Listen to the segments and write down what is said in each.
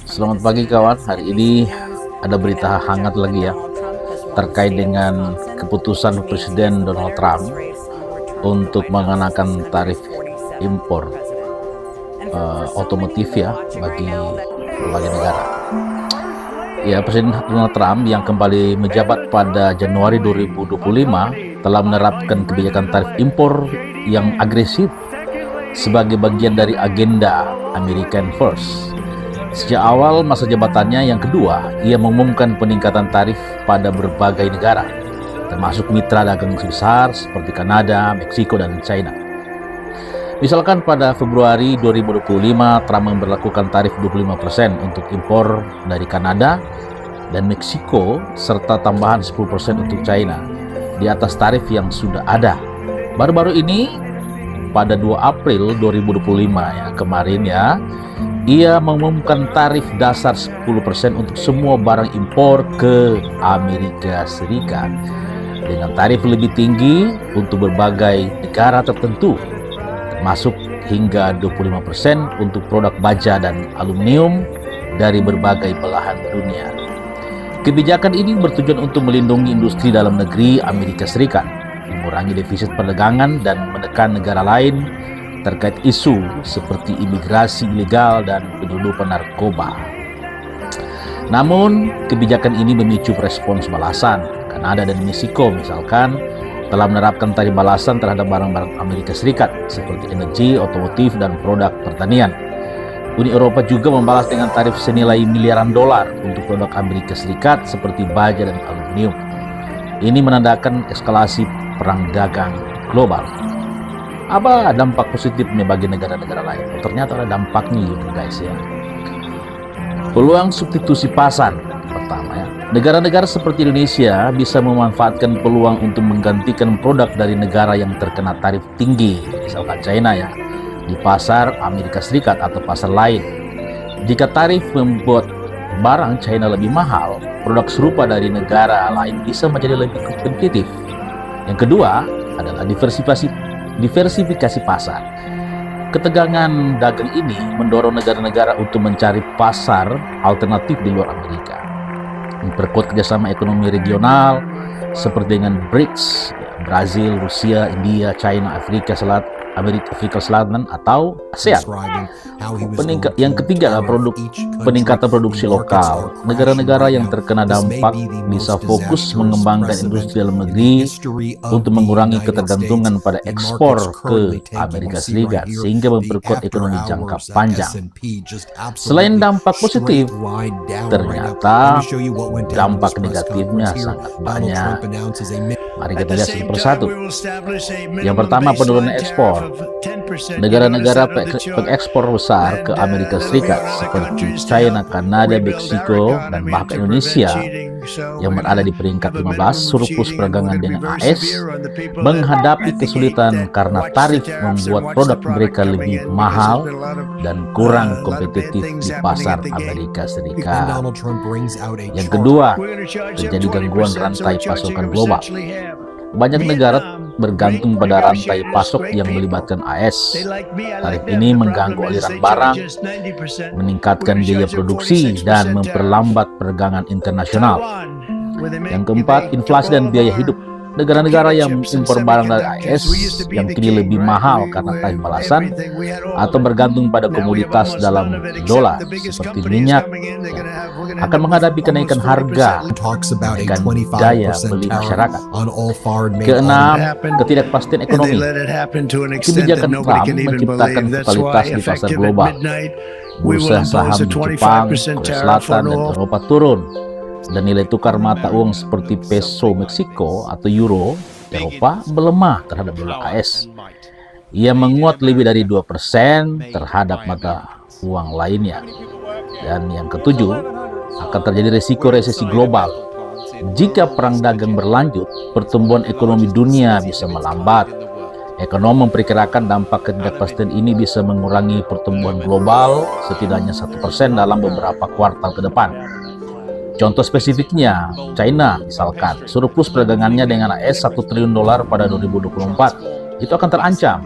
Selamat pagi kawan, hari ini ada berita hangat lagi ya terkait dengan keputusan Presiden Donald Trump untuk mengenakan tarif impor otomotif ya bagi berbagai negara. Ya, Presiden Donald Trump yang kembali menjabat pada Januari 2025 telah menerapkan kebijakan tarif impor yang agresif sebagai bagian dari agenda American First. Sejak awal masa jabatannya yang kedua, ia mengumumkan peningkatan tarif pada berbagai negara, termasuk mitra dagang besar seperti Kanada, Meksiko, dan China. Misalkan pada Februari 2025, Trump memberlakukan tarif 25% untuk impor dari Kanada dan Meksiko, serta tambahan 10% untuk China, di atas tarif yang sudah ada. Baru-baru ini, pada 2 April 2025 ya, kemarin ya, ia mengumumkan tarif dasar 10% untuk semua barang impor ke Amerika Serikat dengan tarif lebih tinggi untuk berbagai negara tertentu, termasuk hingga 25% untuk produk baja dan aluminium dari berbagai belahan dunia. Kebijakan ini bertujuan untuk melindungi industri dalam negeri Amerika Serikat, mengurangi defisit perdagangan dan menekan negara lain terkait isu seperti imigrasi ilegal dan penyelundupan narkoba. Namun, kebijakan ini memicu respons balasan. Kanada dan Meksiko misalkan telah menerapkan tarif balasan terhadap barang-barang Amerika Serikat seperti energi, otomotif, dan produk pertanian. Uni Eropa juga membalas dengan tarif senilai miliaran dolar untuk produk Amerika Serikat seperti baja dan aluminium. Ini menandakan eskalasi perang dagang global. Apa dampak positifnya bagi negara-negara lain? Ternyata ada dampaknya gitu guys ya. Peluang substitusi pasar pertama ya. Negara-negara seperti Indonesia bisa memanfaatkan peluang untuk menggantikan produk dari negara yang terkena tarif tinggi, misalkan China ya, di pasar Amerika Serikat atau pasar lain. Jika tarif membuat barang China lebih mahal, produk serupa dari negara lain bisa menjadi lebih kompetitif. Yang kedua adalah diversifikasi pasar. Ketegangan dagang ini mendorong negara-negara untuk mencari pasar alternatif di luar Amerika, memperkuat kerjasama ekonomi regional seperti dengan BRICS, Brazil, Rusia, India, China, Afrika Selatan atau ASEAN. Yang ketiga adalah peningkatan produksi lokal. Negara-negara yang terkena dampak bisa fokus mengembangkan industri dalam negeri untuk mengurangi ketergantungan pada ekspor ke Amerika Serikat sehingga memperkuat ekonomi jangka panjang. Selain dampak positif, ternyata dampak negatifnya sangat banyak. Mari kita lihat satu persatu. Yang pertama, penurunan ekspor. Negara-negara pengekspor besar ke Amerika Serikat seperti China, Kanada, Meksiko, dan bahkan Indonesia yang berada di peringkat 15 surplus perdagangan dengan AS menghadapi kesulitan karena tarif membuat produk mereka lebih mahal dan kurang kompetitif di pasar Amerika Serikat. Yang kedua, terjadi gangguan rantai pasokan global. Banyak negara bergantung pada rantai pasok yang melibatkan AS. Tarif ini mengganggu aliran barang, meningkatkan biaya produksi, dan memperlambat perdagangan internasional. Yang keempat, inflasi dan biaya hidup. Negara-negara yang mengimpor barang dari AS yang kini lebih mahal karena tarif balasan atau bergantung pada komoditas dalam dolar seperti minyak akan menghadapi kenaikan harga dan daya beli masyarakat. Keenam, ketidakpastian ekonomi. Kebijakan Trump menciptakan volatilitas di pasar global. Bursa saham di Jepang, Korea Selatan, dan Eropa turun, dan nilai tukar mata uang seperti peso Meksiko atau euro Eropa melemah terhadap dolar AS. Ia menguat lebih dari 2% terhadap mata uang lainnya. Dan yang ketujuh, akan terjadi risiko resesi global. Jika perang dagang berlanjut, pertumbuhan ekonomi dunia bisa melambat. Ekonom memperkirakan dampak ketidakpastian ini bisa mengurangi pertumbuhan global setidaknya 1% dalam beberapa kuartal ke depan. Contoh spesifiknya, China misalkan, surplus perdagangannya dengan AS $1 triliun pada 2024, itu akan terancam.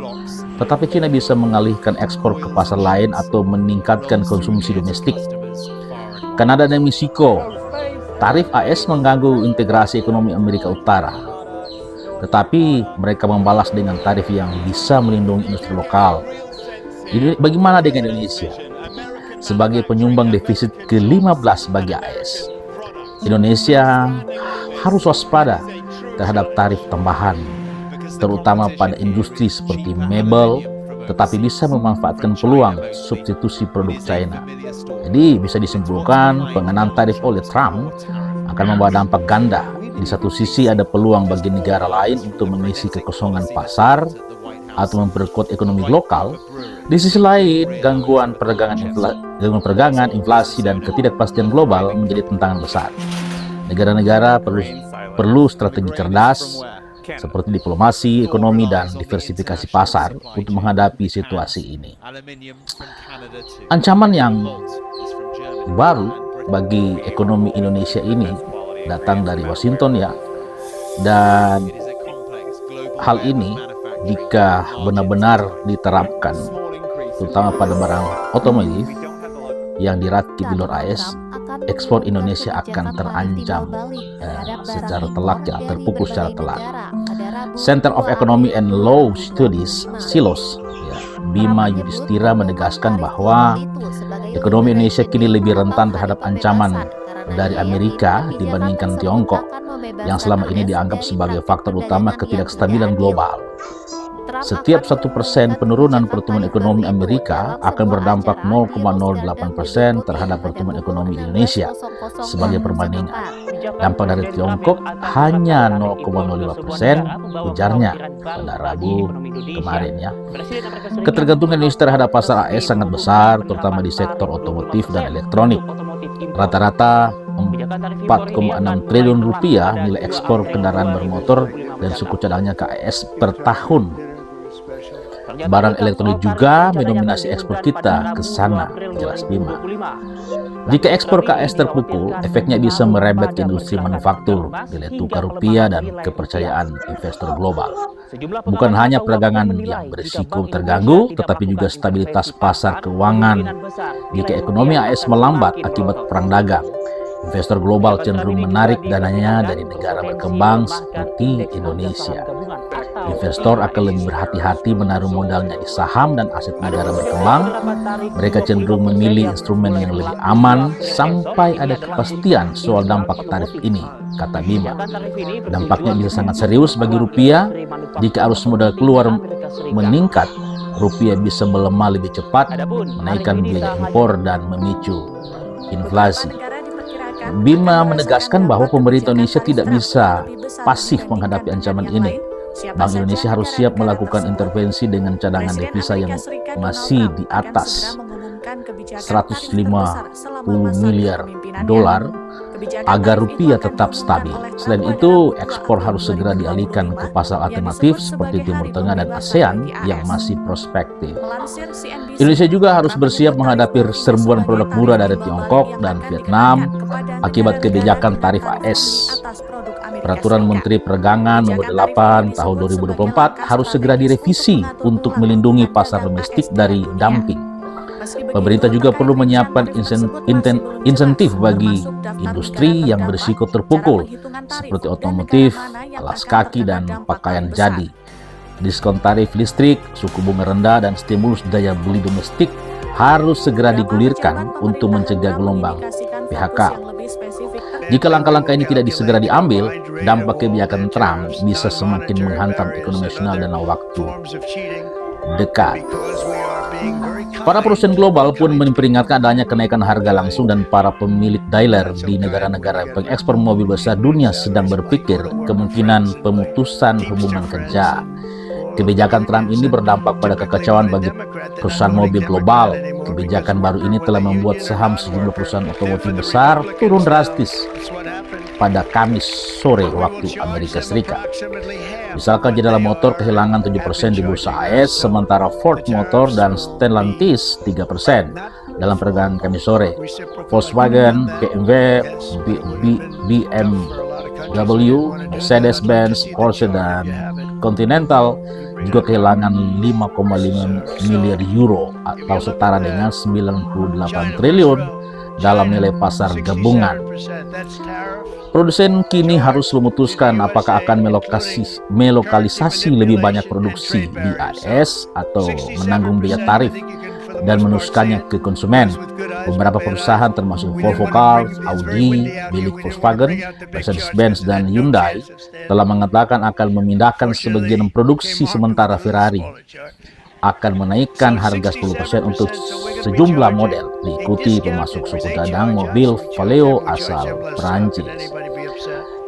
Tetapi China bisa mengalihkan ekspor ke pasar lain atau meningkatkan konsumsi domestik. Kanada dan Meksiko. Tarif AS mengganggu integrasi ekonomi Amerika Utara, tetapi mereka membalas dengan tarif yang bisa melindungi industri lokal. Jadi bagaimana dengan Indonesia? Sebagai penyumbang defisit ke-15 bagi AS, Indonesia harus waspada terhadap tarif tambahan, terutama pada industri seperti mebel, tetapi bisa memanfaatkan peluang substitusi produk China. Jadi bisa disimpulkan pengenaan tarif oleh Trump akan membawa dampak ganda. Di satu sisi ada peluang bagi negara lain untuk mengisi kekosongan pasar atau memperkuat ekonomi lokal. Di sisi lain, gangguan perdagangan, inflasi, dan ketidakpastian global menjadi tantangan besar. Negara-negara perlu strategi cerdas seperti diplomasi, ekonomi, dan diversifikasi pasar untuk menghadapi situasi ini. Ancaman yang baru bagi ekonomi Indonesia ini datang dari Washington ya, dan hal ini jika benar-benar diterapkan, terutama pada barang otomotif yang dirakit di luar AS, ekspor Indonesia akan terancam secara telak, ya, terpukul secara telak. Center of Economy and Law Studies (CELOS) Bima Yudhistira menegaskan bahwa ekonomi Indonesia kini lebih rentan terhadap ancaman dari Amerika dibandingkan Tiongkok, yang selama ini dianggap sebagai faktor utama ketidakstabilan global. Setiap 1% penurunan pertumbuhan ekonomi Amerika akan berdampak 0,08% terhadap pertumbuhan ekonomi Indonesia. Sebagai perbandingan, dampak dari Tiongkok hanya 0,05%, ujarnya pada Rabu kemarin ya. Ketergantungan Indonesia terhadap pasar AS sangat besar, terutama di sektor otomotif dan elektronik. Rata-rata 4,6 triliun rupiah nilai ekspor kendaraan bermotor dan suku cadangnya ke AS per tahun. Barang elektronik juga mendominasi ekspor kita ke sana, jelas Bima. Jika ekspor ke AS terpukul, efeknya bisa merembet ke industri manufaktur, nilai tukar rupiah, dan kepercayaan investor global. Bukan hanya perdagangan yang berisiko terganggu, tetapi juga stabilitas pasar keuangan. Jika ekonomi AS melambat akibat perang dagang, investor global cenderung menarik dananya dari negara berkembang seperti Indonesia. Investor akan lebih berhati-hati menaruh modalnya di saham dan aset negara berkembang. Mereka cenderung memilih instrumen yang lebih aman sampai ada kepastian soal dampak tarif ini, kata Bima. Dampaknya bisa sangat serius bagi rupiah. Jika arus modal keluar meningkat, rupiah bisa melemah lebih cepat, menaikkan biaya impor dan memicu inflasi. Bima menegaskan bahwa pemerintah Indonesia tidak bisa pasif menghadapi ancaman ini. Bank Indonesia harus siap melakukan intervensi dengan cadangan devisa yang masih di atas 150 miliar dolar agar rupiah tetap stabil. Selain itu, ekspor harus segera dialihkan ke pasar alternatif seperti Timur Tengah dan ASEAN yang masih prospektif. Indonesia juga harus bersiap menghadapi serbuan produk murah dari Tiongkok dan Vietnam akibat kebijakan tarif AS. Peraturan Menteri Perdagangan Nomor 8 Tahun 2024 harus segera direvisi untuk melindungi pasar domestik dari dumping. Pemerintah juga perlu menyiapkan insentif bagi industri yang berisiko terpukul seperti otomotif, alas kaki, dan pakaian jadi. Diskon tarif listrik, suku bunga rendah, dan stimulus daya beli domestik harus segera digulirkan untuk mencegah gelombang PHK. Jika langkah-langkah ini tidak segera diambil, dampak kebijakan Trump bisa semakin menghantam ekonomi nasional dalam waktu dekat. Para perusahaan global pun memperingatkan adanya kenaikan harga langsung, dan para pemilik dealer di negara-negara pengekspor mobil besar dunia sedang berpikir kemungkinan pemutusan hubungan kerja. Kebijakan Trump ini berdampak pada kekacauan bagi perusahaan mobil global. Kebijakan baru ini telah membuat saham sejumlah perusahaan otomotif besar turun drastis pada Kamis sore waktu Amerika Serikat. Misalkan General Motors kehilangan 7% di bursa AS, sementara Ford Motor dan Stellantis 3% dalam perdagangan Kamis sore. Volkswagen, BMW, BMW, Mercedes-Benz, Porsche, dan Continental juga kehilangan 5,5 miliar euro atau setara dengan 98 triliun dalam nilai pasar gabungan. Produsen kini harus memutuskan apakah akan melokalisasi lebih banyak produksi di AS atau menanggung biaya tarif dan meneruskannya ke konsumen. Beberapa perusahaan termasuk Volvo Cars, Audi, milik Volkswagen, Mercedes-Benz, dan Hyundai telah mengatakan akan memindahkan sebagian produksi sementara. Ferrari akan menaikkan harga 10% untuk sejumlah model, diikuti pemasok suku cadang mobil Valeo asal Perancis.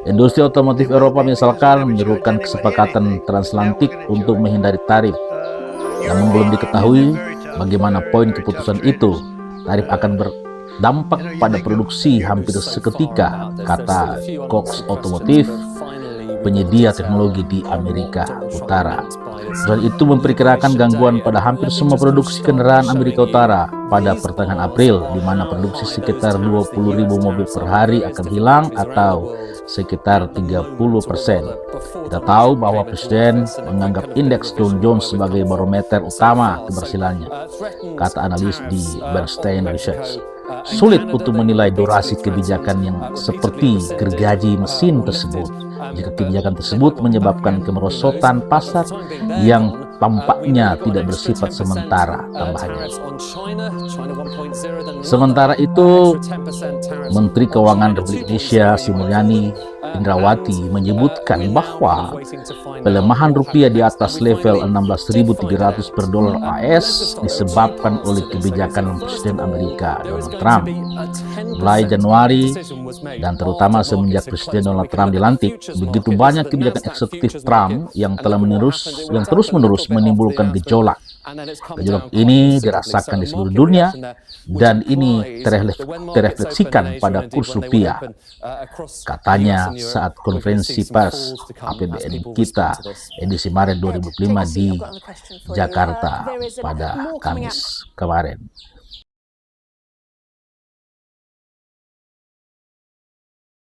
Industri otomotif Eropa misalkan menyerukan kesepakatan transatlantik untuk menghindari tarif. Namun belum diketahui bagaimana poin keputusan itu. Tarif akan berdampak pada produksi hampir seketika, kata Cox Automotive, penyedia teknologi di Amerika Utara. Dan itu memperkirakan gangguan pada hampir semua produksi kendaraan Amerika Utara pada pertengahan April, di mana produksi sekitar 20.000 mobil per hari akan hilang atau sekitar 30%. Kita tahu bahwa Presiden menganggap indeks Dow Jones sebagai barometer utama keberhasilannya, kata analis di Bernstein Research. Sulit untuk menilai durasi kebijakan yang seperti gergaji mesin tersebut jika kebijakan tersebut menyebabkan kemerosotan pasar yang tampaknya tidak bersifat sementara, tambahannya. Sementara itu, Menteri Keuangan Republik Indonesia Sri Mulyani Indrawati menyebutkan bahwa pelemahan rupiah di atas level 16.300 per dolar AS disebabkan oleh kebijakan Presiden Amerika Donald Trump. Mulai Januari dan terutama semenjak Presiden Donald Trump dilantik, begitu banyak kebijakan eksekutif Trump yang terus-menerus menimbulkan gejolak. Gejolak ini dirasakan di seluruh dunia dan ini terefleksikan pada kurs rupiah, katanya saat konferensi pers APBN kita edisi Maret 2005 di Jakarta pada Kamis kemarin.